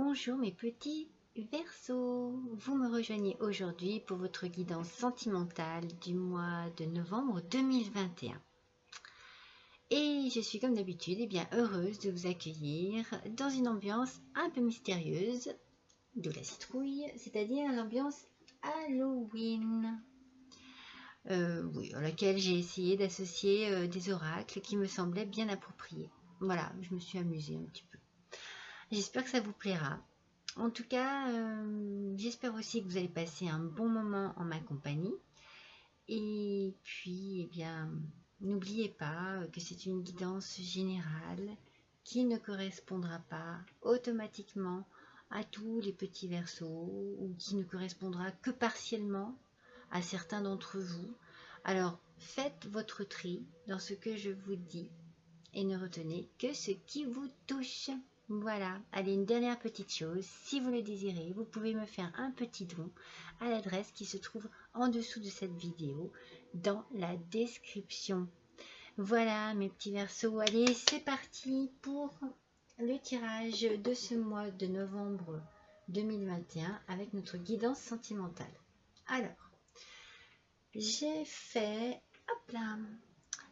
Bonjour mes petits Verseaux, vous me rejoignez aujourd'hui pour votre guidance sentimentale du mois de novembre 2021. Et je suis comme d'habitude bien heureuse de vous accueillir dans une ambiance un peu mystérieuse, de la citrouille, c'est-à-dire l'ambiance Halloween. Oui, à laquelle j'ai essayé d'associer des oracles qui me semblaient bien appropriés. Voilà, je me suis amusée un petit peu. J'espère que ça vous plaira. En tout cas, j'espère aussi que vous allez passer un bon moment en ma compagnie. Et puis, eh bien, n'oubliez pas que c'est une guidance générale qui ne correspondra pas automatiquement à tous les petits Verseaux ou qui ne correspondra que partiellement à certains d'entre vous. Alors, faites votre tri dans ce que je vous dis et ne retenez que ce qui vous touche. Voilà, allez, une dernière petite chose, si vous le désirez, vous pouvez me faire un petit don à l'adresse qui se trouve en dessous de cette vidéo, dans la description. Voilà mes petits Verseaux, allez, c'est parti pour le tirage de ce mois de novembre 2021 avec notre guidance sentimentale. Alors, j'ai fait, hop là,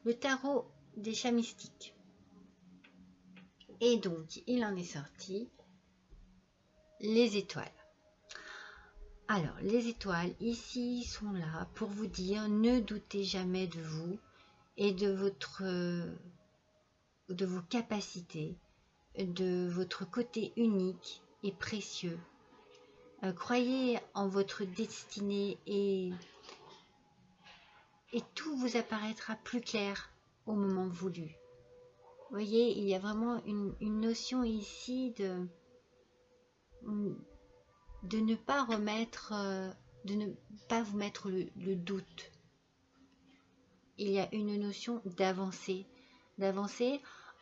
le tarot des chats mystiques. Et donc, il en est sorti les étoiles. Alors, les étoiles, ici, sont là pour vous dire, ne doutez jamais de vous et de vos capacités, de votre côté unique et précieux. Croyez en votre destinée et tout vous apparaîtra plus clair au moment voulu. Vous voyez, il y a vraiment une notion ici de ne pas remettre, de ne pas vous mettre le doute. Il y a une notion d'avancer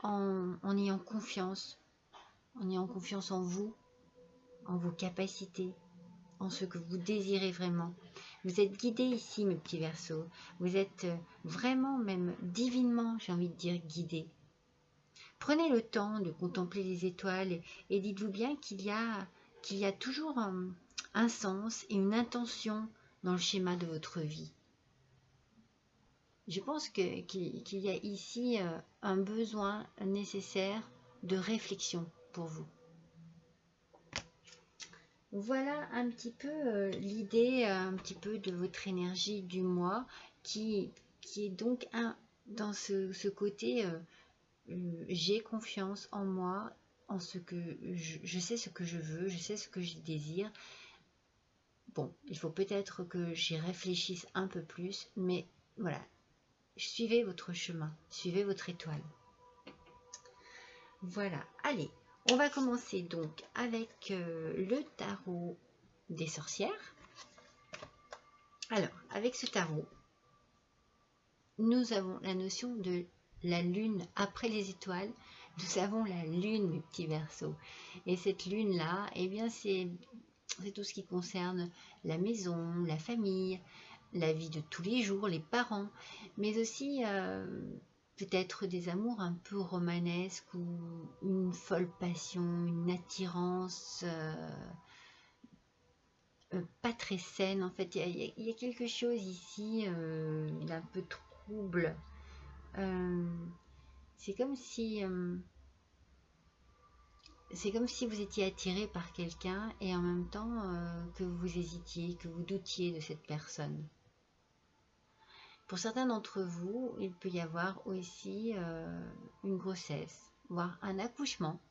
en ayant confiance en vous, en vos capacités, en ce que vous désirez vraiment. Vous êtes guidés ici, mes petits Verseaux. Vous êtes vraiment, même divinement, j'ai envie de dire, guidés. Prenez le temps de contempler les étoiles et dites-vous bien qu'il y a toujours un sens et une intention dans le schéma de votre vie. Je pense qu'il y a ici un besoin nécessaire de réflexion pour vous. Voilà un petit peu l'idée un petit peu de votre énergie du mois qui est donc dans ce côté j'ai confiance en moi, en ce que je sais ce que je veux, je sais ce que je désire. Bon, il faut peut-être que j'y réfléchisse un peu plus, mais voilà, suivez votre chemin, suivez votre étoile. Voilà, allez, on va commencer donc avec le tarot des sorcières. Alors, avec ce tarot, nous avons la notion de la lune après les étoiles. Nous avons la lune, mes petits Verseaux. Et cette lune-là, eh bien, c'est tout ce qui concerne la maison, la famille, la vie de tous les jours, les parents, mais aussi peut-être des amours un peu romanesques ou une folle passion, une attirance pas très saine. En fait, il y a quelque chose ici d'un peu trouble. C'est comme si vous étiez attiré par quelqu'un et en même temps que vous hésitiez, que vous doutiez de cette personne. Pour certains d'entre vous, il peut y avoir aussi une grossesse, voire un accouchement.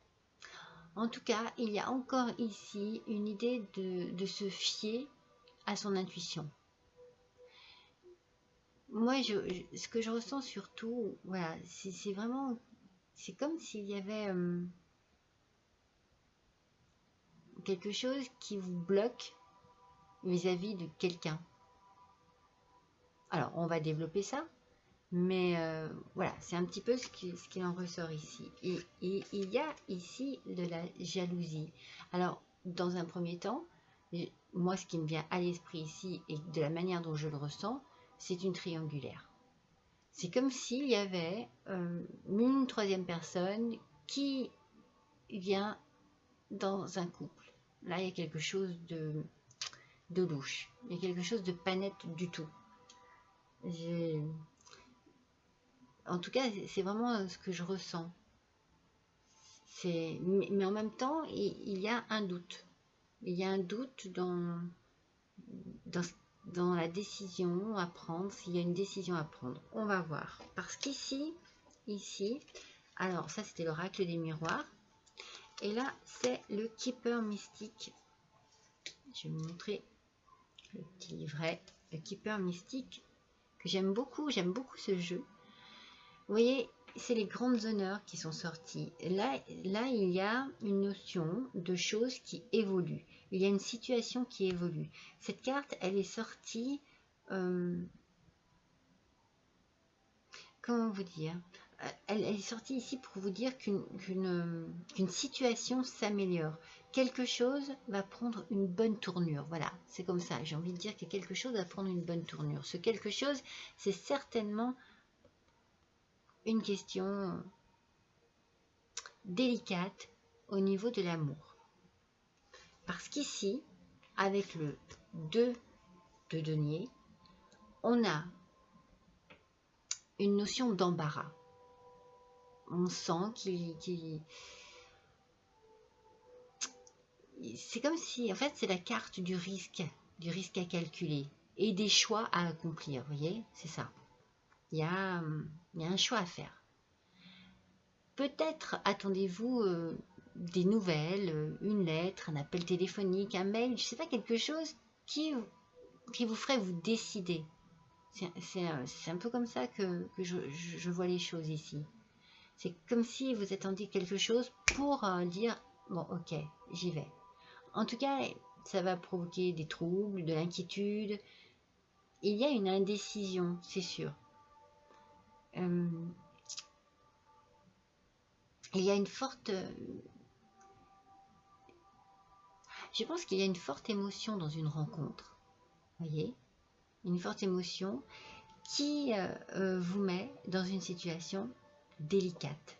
En tout cas, il y a encore ici une idée de se fier à son intuition. Moi, ce que je ressens surtout, voilà, c'est vraiment, c'est comme s'il y avait quelque chose qui vous bloque vis-à-vis de quelqu'un. Alors, on va développer ça, mais voilà, c'est un petit peu ce qu'il en ressort ici. Et il y a ici de la jalousie. Alors, dans un premier temps, moi, ce qui me vient à l'esprit ici, et de la manière dont je le ressens, c'est une triangulaire. C'est comme s'il y avait une troisième personne qui vient dans un couple. Là, il y a quelque chose de louche. Il y a quelque chose de pas net du tout. En tout cas, c'est vraiment ce que je ressens. Mais en même temps, il y a un doute. Il y a un doute dans la décision à prendre, s'il y a une décision à prendre. On va voir. Parce qu'ici, alors ça c'était l'oracle des miroirs. Et là, c'est le Keeper mystique. Je vais vous montrer le petit livret. Le Keeper mystique, que j'aime beaucoup ce jeu. Vous voyez, c'est les grandes honneurs qui sont sortis. Là, il y a une notion de choses qui évoluent. Il y a une situation qui évolue. Cette carte, elle est sortie... comment vous dire? Elle est sortie ici pour vous dire qu'une situation s'améliore. Quelque chose va prendre une bonne tournure. Voilà, c'est comme ça. J'ai envie de dire que quelque chose va prendre une bonne tournure. Ce quelque chose, c'est certainement une question délicate au niveau de l'amour. Parce qu'ici, avec le 2 de denier, on a une notion d'embarras. On sent qu'il c'est comme si, en fait, c'est la carte du risque à calculer et des choix à accomplir, vous voyez, c'est ça. Il y a un choix à faire. Peut-être attendez-vous des nouvelles, une lettre, un appel téléphonique, un mail, je ne sais pas, quelque chose qui vous ferait vous décider. C'est un peu comme ça que je vois les choses ici. C'est comme si vous attendiez quelque chose pour dire, bon ok, j'y vais. En tout cas, ça va provoquer des troubles, de l'inquiétude. Il y a une indécision, c'est sûr. Il y a une forte... je pense qu'il y a une forte émotion dans une rencontre. Vous voyez? Une forte émotion qui vous met dans une situation délicate,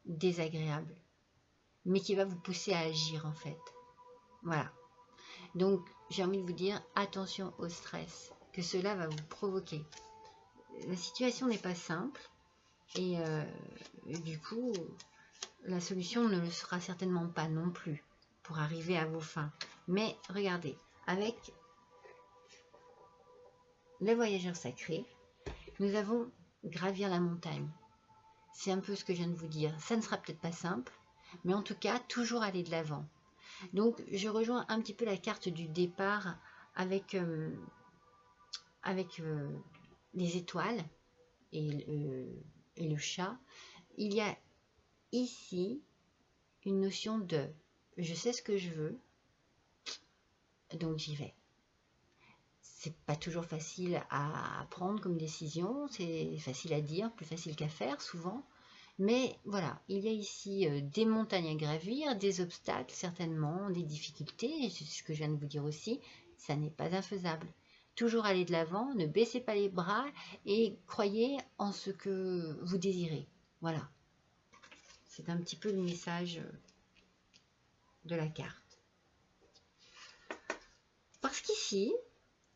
désagréable, mais qui va vous pousser à agir en fait. Voilà. Donc, j'ai envie de vous dire, attention au stress que cela va vous provoquer. La situation n'est pas simple et du coup, la solution ne le sera certainement pas non plus pour arriver à vos fins. Mais regardez, avec le voyageur sacré, nous avons gravir la montagne. C'est un peu ce que je viens de vous dire. Ça ne sera peut-être pas simple, mais en tout cas, toujours aller de l'avant. Donc, je rejoins un petit peu la carte du départ avec les étoiles et le chat. Il y a ici une notion de « je sais ce que je veux, donc j'y vais ». C'est pas toujours facile à prendre comme décision, c'est facile à dire, plus facile qu'à faire souvent. Mais voilà, il y a ici des montagnes à gravir, des obstacles certainement, des difficultés, c'est ce que je viens de vous dire aussi, ça n'est pas infaisable. Toujours aller de l'avant, ne baissez pas les bras et croyez en ce que vous désirez. Voilà, c'est un petit peu le message de la carte. Parce qu'ici,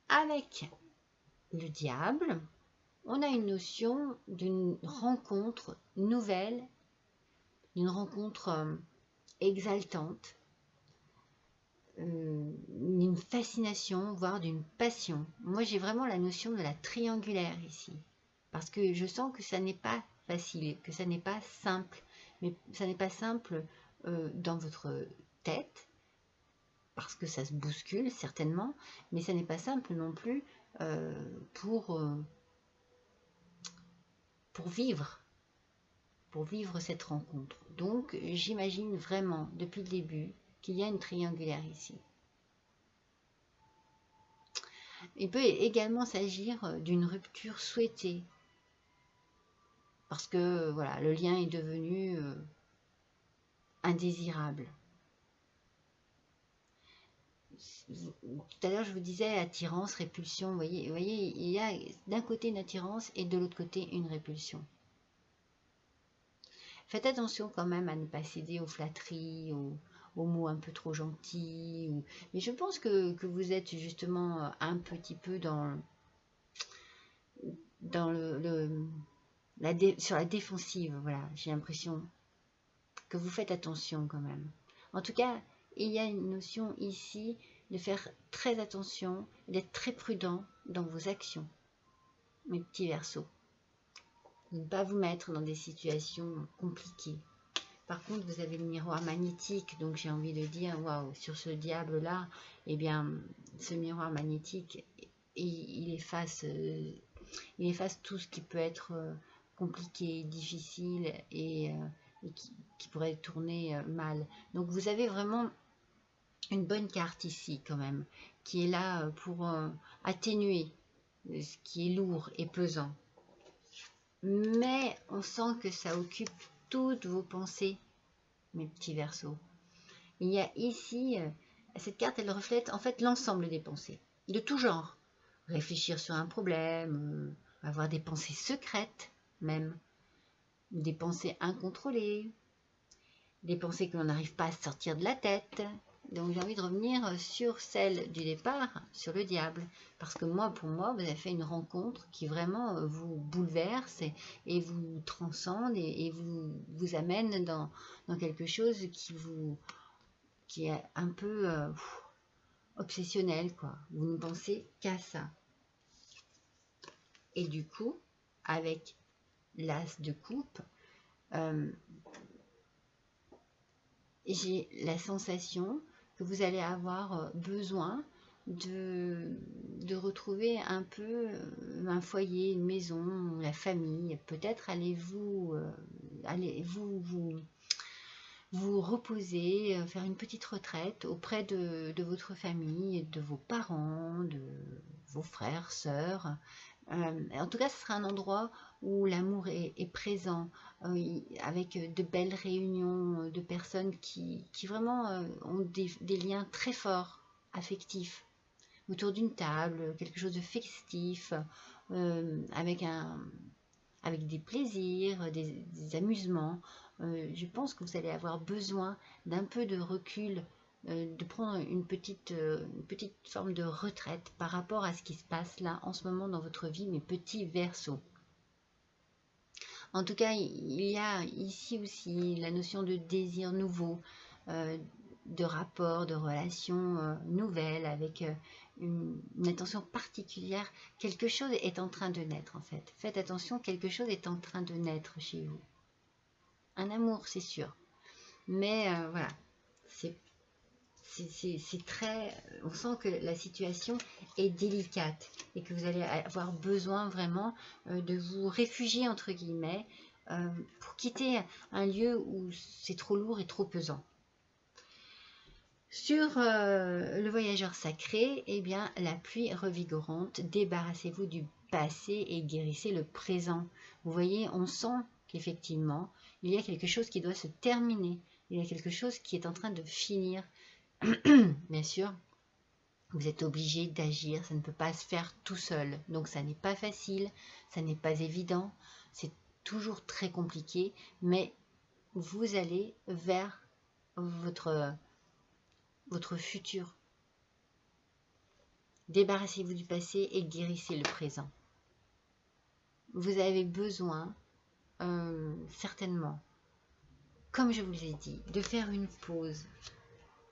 avec le diable, on a une notion d'une rencontre nouvelle, d'une rencontre exaltante, d'une fascination, voire d'une passion. Moi, j'ai vraiment la notion de la triangulaire ici, parce que je sens que ça n'est pas facile, que ça n'est pas simple, mais ça n'est pas simple dans votre tête, parce que ça se bouscule certainement, mais ça n'est pas simple non plus pour vivre cette rencontre. Donc j'imagine vraiment depuis le début qu'il y a une triangulaire ici. Il peut également s'agir d'une rupture souhaitée, parce que voilà, le lien est devenu indésirable. Tout à l'heure je vous disais attirance, répulsion, vous voyez, il y a d'un côté une attirance et de l'autre côté une répulsion. Faites attention quand même à ne pas céder aux flatteries, aux mots un peu trop gentils. Mais je pense que vous êtes justement un petit peu dans sur la défensive. Voilà, j'ai l'impression que vous faites attention quand même. En tout cas, il y a une notion ici de faire très attention, d'être très prudent dans vos actions, mes petits Verseaux. De ne pas vous mettre dans des situations compliquées. Par contre, vous avez le miroir magnétique, donc j'ai envie de dire, waouh, sur ce diable-là, eh bien, ce miroir magnétique, il efface tout ce qui peut être compliqué, difficile et qui pourrait tourner mal. Donc vous avez vraiment une bonne carte ici quand même, qui est là pour atténuer ce qui est lourd et pesant. Mais on sent que ça occupe toutes vos pensées, mes petits Verseaux. Il y a ici, cette carte, elle reflète en fait l'ensemble des pensées, de tout genre. Réfléchir sur un problème, avoir des pensées secrètes même, des pensées incontrôlées, des pensées que l'on n'arrive pas à sortir de la tête. Donc j'ai envie de revenir sur celle du départ, sur le diable. Parce que pour moi, vous avez fait une rencontre qui vraiment vous bouleverse et vous transcende et vous amène dans quelque chose qui est un peu obsessionnel, quoi. Vous ne pensez qu'à ça. Et du coup, avec l'as de coupe, j'ai la sensation que vous allez avoir besoin de retrouver un peu un foyer, une maison, la famille. Peut-être allez-vous vous reposer, faire une petite retraite auprès de votre famille, de vos parents, de vos frères, sœurs. En tout cas, ce sera un endroit où l'amour est présent, avec de belles réunions de personnes qui vraiment ont des liens très forts, affectifs, autour d'une table, quelque chose de festif, avec des plaisirs, des amusements. Je pense que vous allez avoir besoin d'un peu de recul, de prendre une petite forme de retraite par rapport à ce qui se passe là en ce moment dans votre vie, mes petits Verseaux. En tout cas, il y a ici aussi la notion de désir nouveau, de rapport, de relations nouvelles, avec une attention particulière. Quelque chose est en train de naître en fait. Faites attention, quelque chose est en train de naître chez vous. Un amour, c'est sûr. Mais voilà, c'est très... On sent que la situation est délicate et que vous allez avoir besoin vraiment de vous réfugier, entre guillemets, pour quitter un lieu où c'est trop lourd et trop pesant. Sur le voyageur sacré, eh bien, la pluie revigorante, débarrassez-vous du passé et guérissez le présent. Vous voyez, on sent qu'effectivement, il y a quelque chose qui doit se terminer. Il y a quelque chose qui est en train de finir. Bien sûr, vous êtes obligé d'agir, ça ne peut pas se faire tout seul. Donc ça n'est pas facile, ça n'est pas évident, c'est toujours très compliqué, mais vous allez vers votre futur. Débarrassez-vous du passé et guérissez le présent. Vous avez besoin, certainement, comme je vous l'ai dit, de faire une pause.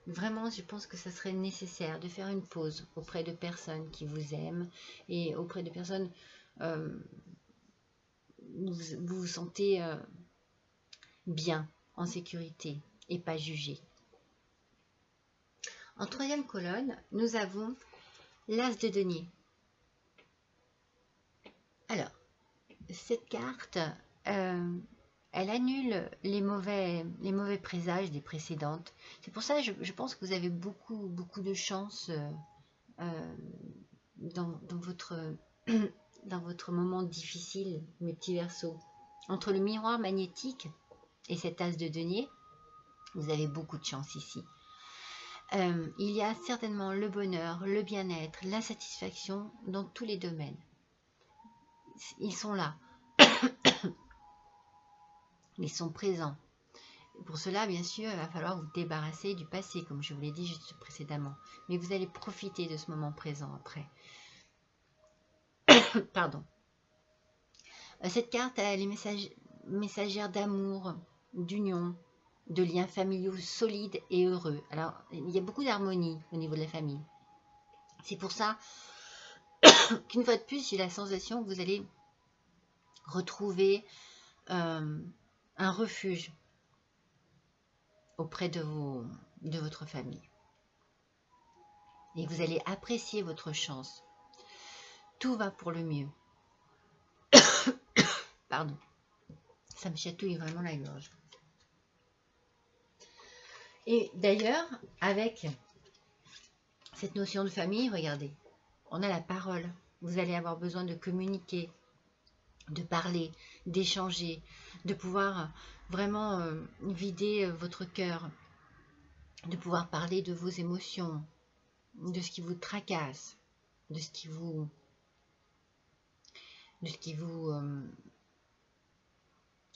Vraiment, je pense que ça serait nécessaire de faire une pause auprès de personnes qui vous aiment et auprès de personnes où vous vous sentez bien, en sécurité et pas jugé. En troisième colonne, nous avons l'as de denier. Alors, cette carte, elle annule les mauvais présages des précédentes. C'est pour ça que je pense que vous avez beaucoup de chance dans votre moment difficile, mes petits Verseaux. Entre le miroir magnétique et cet as de denier, vous avez beaucoup de chance ici. Il y a certainement le bonheur, le bien-être, la satisfaction dans tous les domaines. Ils sont là. Ils sont présents. Pour cela, bien sûr, il va falloir vous débarrasser du passé, comme je vous l'ai dit juste précédemment. Mais vous allez profiter de ce moment présent après. Pardon. Cette carte, elle est messagère d'amour, d'union, de liens familiaux solides et heureux. Alors, il y a beaucoup d'harmonie au niveau de la famille. C'est pour ça qu'une fois de plus, j'ai la sensation que vous allez retrouver un refuge auprès de votre famille. Et vous allez apprécier votre chance. Tout va pour le mieux. Pardon. Ça me chatouille vraiment la gorge. Et d'ailleurs, avec cette notion de famille, regardez, on a la parole. Vous allez avoir besoin de communiquer, de parler, d'échanger, de pouvoir vraiment vider votre cœur, de pouvoir parler de vos émotions, de ce qui vous tracasse, de ce qui vous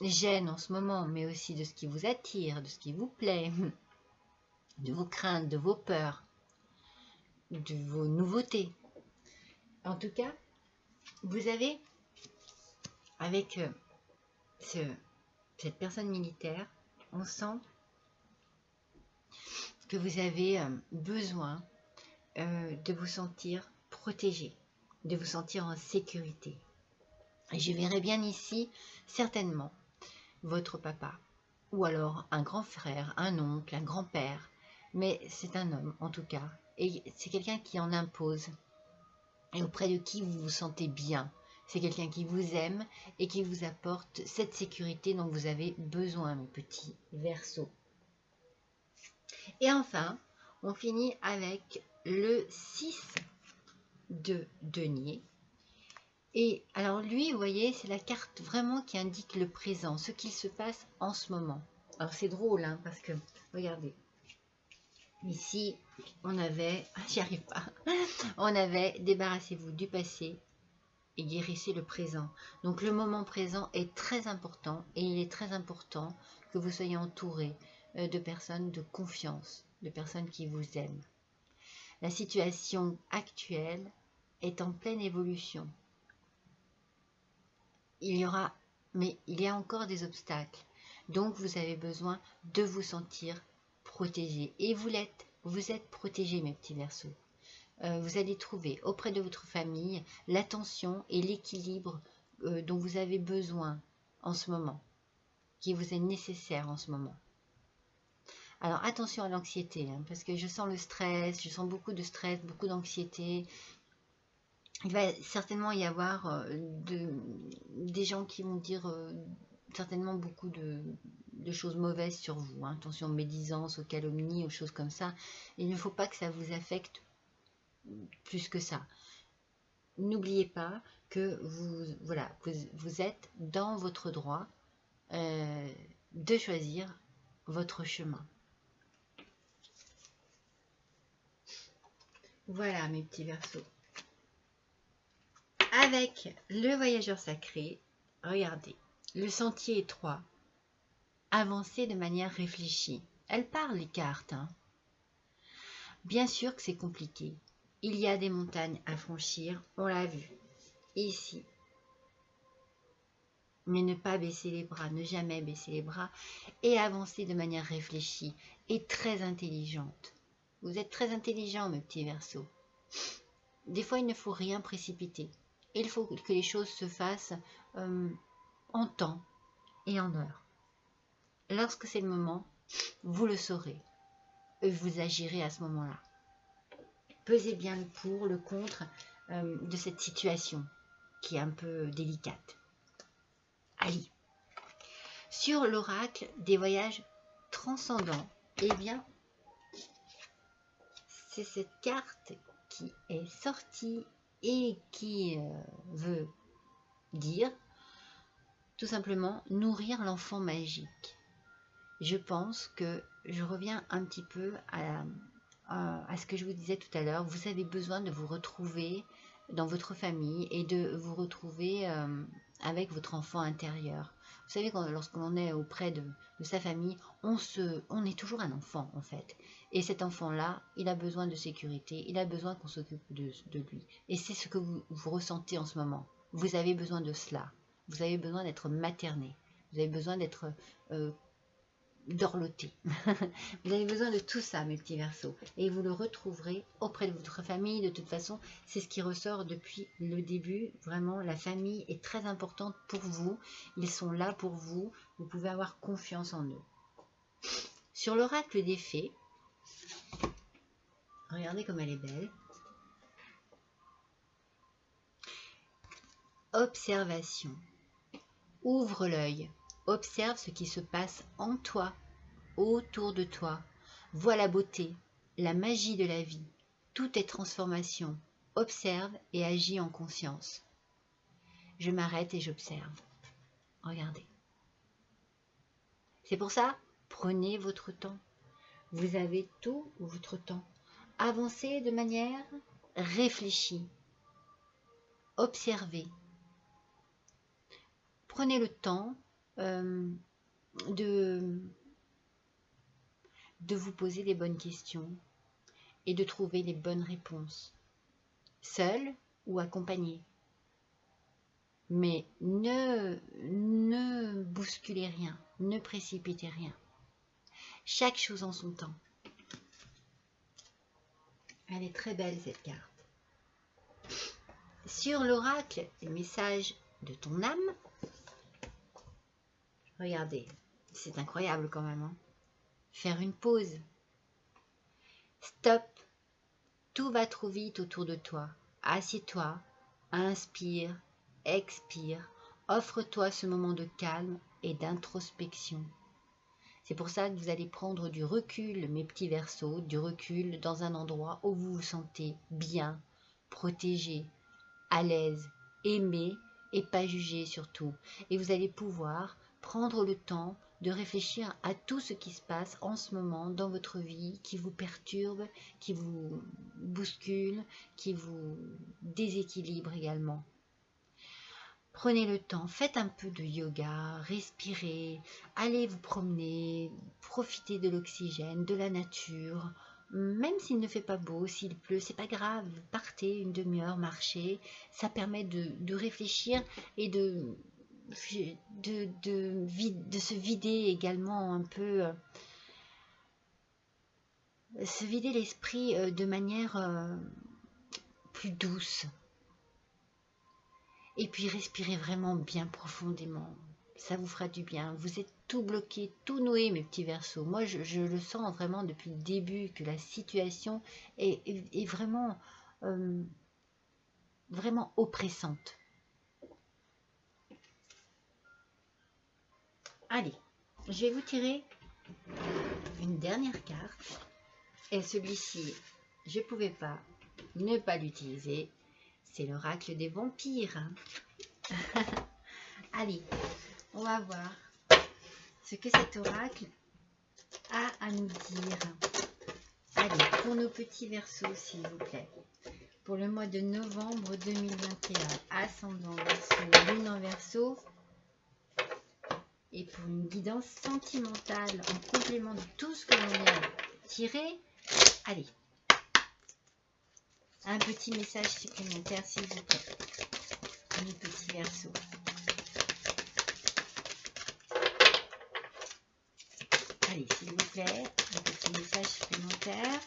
gêne en ce moment, mais aussi de ce qui vous attire, de ce qui vous plaît, de vos craintes, de vos peurs, de vos nouveautés. En tout cas, vous avez, avec cette personne militaire, on sent que vous avez besoin de vous sentir protégé, de vous sentir en sécurité. Et je verrai bien ici, certainement, votre papa, ou alors un grand frère, un oncle, un grand-père, mais c'est un homme en tout cas, et c'est quelqu'un qui en impose, et auprès de qui vous vous sentez bien. C'est quelqu'un qui vous aime et qui vous apporte cette sécurité dont vous avez besoin, mes petits Verseaux. Et enfin, on finit avec le 6 de denier. Et alors lui, vous voyez, c'est la carte vraiment qui indique le présent, ce qu'il se passe en ce moment. Alors c'est drôle, hein, parce que, regardez, ici, on avait, j'y arrive pas, on avait débarrassez-vous du passé et guérissez le présent. Donc le moment présent est très important et il est très important que vous soyez entouré de personnes de confiance, de personnes qui vous aiment. La situation actuelle est en pleine évolution. Il y a encore des obstacles. Donc vous avez besoin de vous sentir protégé. Et vous êtes protégé, mes petits Verseaux. Vous allez trouver auprès de votre famille l'attention et l'équilibre dont vous avez besoin en ce moment, qui vous est nécessaire en ce moment. Alors attention à l'anxiété, hein, parce que je sens le stress, je sens beaucoup de stress, beaucoup d'anxiété. Il va certainement y avoir des gens qui vont dire certainement beaucoup de choses mauvaises sur vous. Hein. Attention aux médisances, aux calomnies, aux choses comme ça. Il ne faut pas que ça vous affecte plus que ça. N'oubliez pas que vous êtes dans votre droit de choisir votre chemin. Voilà mes petits Verseaux. Avec le voyageur sacré, regardez, le sentier étroit, avancez de manière réfléchie. Elle parle les cartes. Hein. Bien sûr que c'est compliqué. Il y a des montagnes à franchir, on l'a vu, ici. Mais ne pas baisser les bras, ne jamais baisser les bras et avancer de manière réfléchie et très intelligente. Vous êtes très intelligent, mes petits Verseaux. Des fois, il ne faut rien précipiter. Il faut que les choses se fassent en temps et en heure. Lorsque c'est le moment, vous le saurez. Et vous agirez à ce moment-là. Pesez bien le pour, le contre de cette situation qui est un peu délicate. Allez, sur l'oracle des voyages transcendants, eh bien, c'est cette carte qui est sortie et qui veut dire tout simplement nourrir l'enfant magique. Je pense que je reviens un petit peu à ce que je vous disais tout à l'heure. Vous avez besoin de vous retrouver dans votre famille et de vous retrouver avec votre enfant intérieur. savez, lorsqu'on est auprès de sa famille, on est toujours un enfant en fait. Et cet enfant-là, il a besoin de sécurité, il a besoin qu'on s'occupe de lui. Et c'est ce que vous ressentez en ce moment. Vous avez besoin de cela. Vous avez besoin d'être materné. Vous avez besoin d'être dorloté. Vous avez besoin de tout ça, mes petits Verseaux. Et vous le retrouverez auprès de votre famille. De toute façon, c'est ce qui ressort depuis le début. Vraiment, la famille est très importante pour vous. Ils sont là pour vous. Vous pouvez avoir confiance en eux. Sur l'oracle des fées, regardez comme elle est belle. Observation. Ouvre l'œil. Observe ce qui se passe en toi, autour de toi. Vois la beauté, la magie de la vie. Tout est transformation. Observe et agis en conscience. Je m'arrête et j'observe. Regardez. C'est pour ça, prenez votre temps. Vous avez tout votre temps. Avancez de manière réfléchie. Observez. Prenez le temps de vous poser les bonnes questions et de trouver les bonnes réponses, seul ou accompagné. Mais ne bousculez rien, ne précipitez rien. Chaque chose en son temps. Elle est très belle cette carte. Sur l'oracle, le message de ton âme. Regardez, c'est incroyable quand même. Hein. Faire une pause. Stop. Tout va trop vite autour de toi. Assieds-toi, inspire, expire. Offre-toi ce moment de calme et d'introspection. C'est pour ça que vous allez prendre du recul, mes petits Verseaux, du recul dans un endroit où vous vous sentez bien, protégé, à l'aise, aimé et pas jugé surtout. Et vous allez pouvoir prendre le temps de réfléchir à tout ce qui se passe en ce moment dans votre vie, qui vous perturbe, qui vous bouscule, qui vous déséquilibre également. Prenez le temps, faites un peu de yoga, respirez, allez vous promener, profitez de l'oxygène, de la nature. Même s'il ne fait pas beau, s'il pleut, c'est pas grave, partez une demi-heure, marchez. Ça permet de réfléchir et de se vider également un peu, se vider l'esprit de manière plus douce. Et puis respirez vraiment bien profondément. Ça vous fera du bien. Vous êtes tout bloqué, tout noué, mes petits Verseaux. Moi, je le sens vraiment depuis le début que la situation est vraiment, vraiment oppressante. Allez, je vais vous tirer une dernière carte. Et celui-ci, je ne pouvais pas ne pas l'utiliser. C'est l'oracle des vampires. Allez, on va voir ce que cet oracle a à nous dire. Allez, pour nos petits Verseaux, s'il vous plaît. Pour le mois de novembre 2021, ascendant Verseau, lune en Verseau. Et pour une guidance sentimentale en complément de tout ce que l'on vient de tirer, allez, un petit message supplémentaire, s'il vous plaît. Mes petits Verseaux. Allez, s'il vous plaît, un petit message supplémentaire.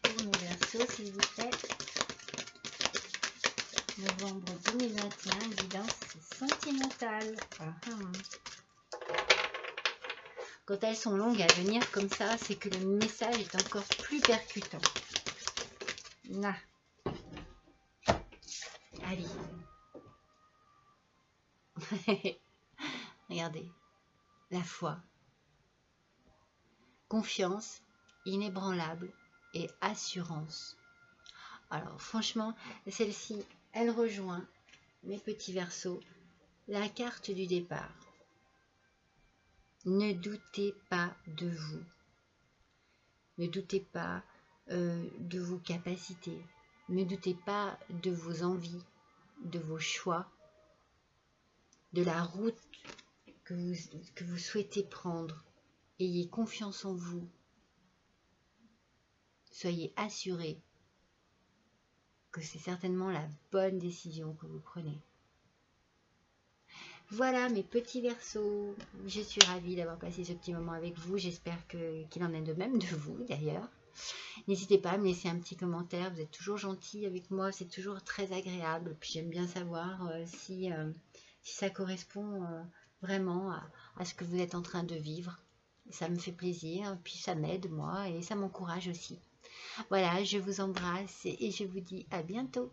Pour nos Verseaux, s'il vous plaît. Novembre 2021, guidance sentimentale. Quand elles sont longues à venir comme ça, c'est que le message est encore plus percutant. Là. Allez. Regardez. La foi. Confiance, inébranlable et assurance. Alors franchement, celle-ci, elle rejoint mes petits Verseaux, la carte du départ. Ne doutez pas de vous. Ne doutez pas de vos capacités. Ne doutez pas de vos envies, de vos choix, de la route que vous souhaitez prendre. Ayez confiance en vous. Soyez assurés que c'est certainement la bonne décision que vous prenez. Voilà mes petits Verseaux, je suis ravie d'avoir passé ce petit moment avec vous, j'espère qu'il en est de même de vous d'ailleurs. N'hésitez pas à me laisser un petit commentaire, vous êtes toujours gentils avec moi, c'est toujours très agréable, puis j'aime bien savoir si ça correspond vraiment à ce que vous êtes en train de vivre. Ça me fait plaisir, puis ça m'aide moi et ça m'encourage aussi. Voilà, je vous embrasse et je vous dis à bientôt.